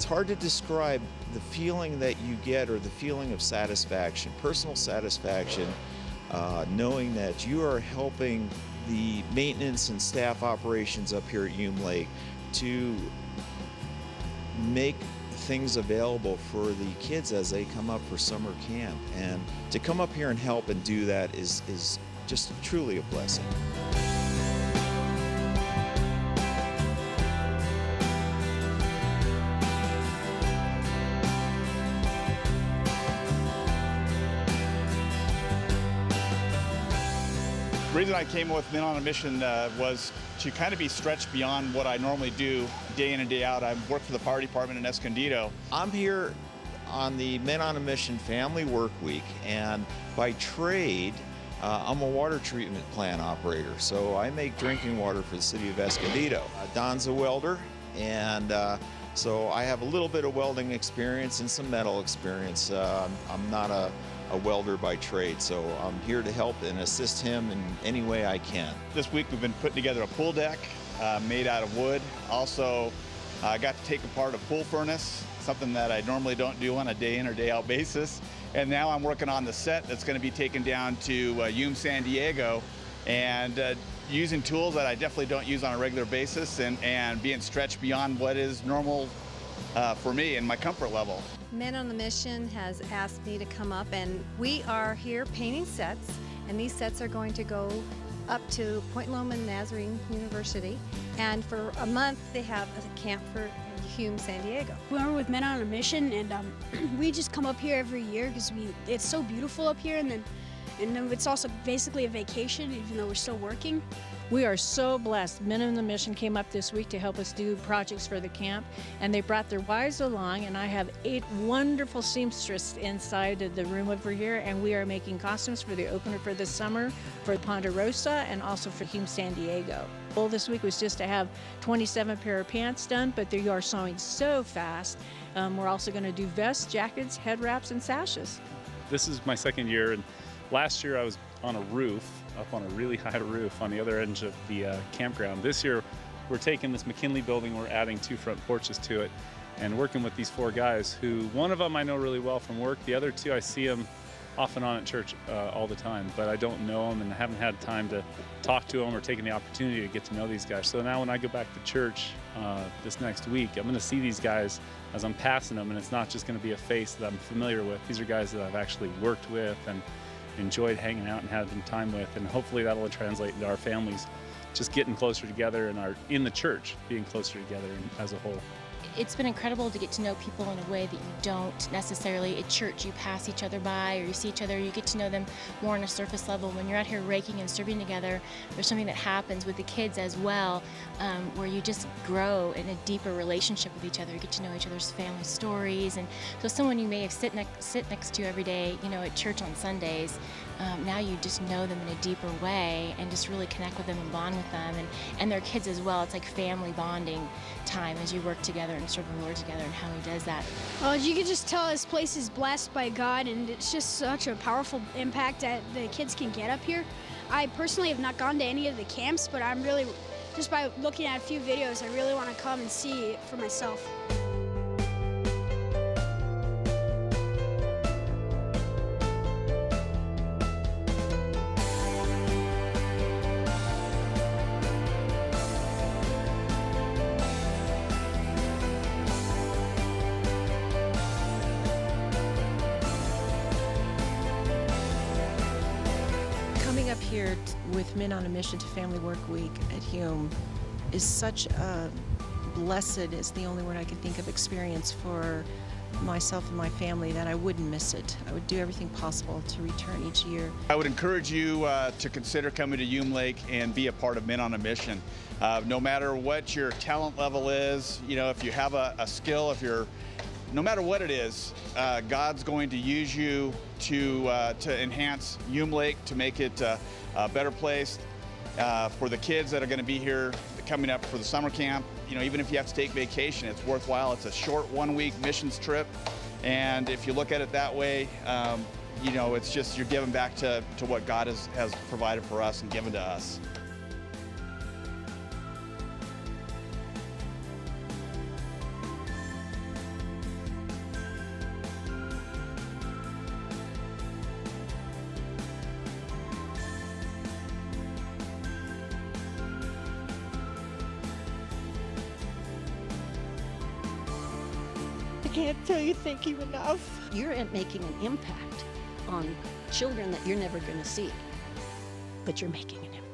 it's hard to describe the feeling that you get, or the feeling of satisfaction, personal satisfaction, knowing that you are helping the maintenance and staff operations up here at Hume Lake to make things available for the kids as they come up for summer camp. And to come up here and help and do that is just truly a blessing. The reason I came with Men on a Mission was to kind of be stretched beyond what I normally do day in and day out. I work for the fire department in Escondido. I'm here on the Men on a Mission Family Work Week, and by trade, I'm a water treatment plant operator. So I make drinking water for the city of Escondido. Don's a welder, and so I have a little bit of welding experience and some metal experience. I'm not a welder by trade, so I'm here to help and assist him in any way I can. This week we've been putting together a pool deck made out of wood. Also, I got to take apart a pool furnace, something that I normally don't do on a day in or day out basis. And now I'm working on the set that's going to be taken down to Hume, San Diego, and using tools that I definitely don't use on a regular basis, and being stretched beyond what is normal for me and my comfort level. Men on the Mission has asked me to come up, and we are here painting sets, and these sets are going to go up to Point Loma Nazarene University, and for a month they have a camp for Hume, San Diego. We're with Men on a Mission, and we just come up here every year because it's so beautiful up here, and then it's also basically a vacation, even though we're still working. We are so blessed. Men on the Mission came up this week to help us do projects for the camp, and they brought their wives along, and I have 8 wonderful seamstresses inside of the room over here, and we are making costumes for the opener for the summer for Ponderosa and also for Hume, San Diego. The goal this week was just to have 27 pair of pants done, but they are sewing so fast. We're also going to do vests, jackets, head wraps, and sashes. This is my second year, and last year I was on a roof, up on a really high roof on the other end of the campground. This year we're taking this McKinley building, we're adding 2 front porches to it, and working with these 4 guys who, one of them I know really well from work, the other 2 I see them off and on at church all the time, but I don't know them and haven't had time to talk to them or taken the opportunity to get to know these guys. So now when I go back to church this next week, I'm going to see these guys as I'm passing them, and it's not just going to be a face that I'm familiar with. These are guys that I've actually worked with and enjoyed hanging out and having time with, and hopefully that'll translate into our families just getting closer together and in the church being closer together as a whole. It's been incredible to get to know people in a way that you don't necessarily at church. You pass each other by, or you see each other, you get to know them more on a surface level. When you're out here raking and serving together, there's something that happens with the kids as well, where you just grow in a deeper relationship with each other. You get to know each other's family stories, and so someone you may have sit next to every day, you know, at church on Sundays, now you just know them in a deeper way and just really connect with them and bond with them, and their kids as well. It's like family bonding time as you work together and serve the Lord together, and how He does that. You can just tell this place is blessed by God, and it's just such a powerful impact that the kids can get up here. I personally have not gone to any of the camps, but I'm really, just by looking at a few videos, I really want to come and see it for myself. Coming up here with Men on a Mission to Family Work Week at Hume is such a blessed, is the only word I can think of, experience for myself and my family that I wouldn't miss it. I would do everything possible to return each year. I would encourage you to consider coming to Hume Lake and be a part of Men on a Mission. No matter what your talent level is, you know, if you have a skill, no matter what it is, God's going to use you to enhance Hume Lake, to make it a better place for the kids that are going to be here coming up for the summer camp. You know, even if you have to take vacation, it's worthwhile. It's a short 1-week missions trip, and if you look at it that way, you know, it's just you're giving back to what God has provided for us and given to us. can't tell you thank you enough. You're making an impact on children that you're never going to see, but you're making an impact.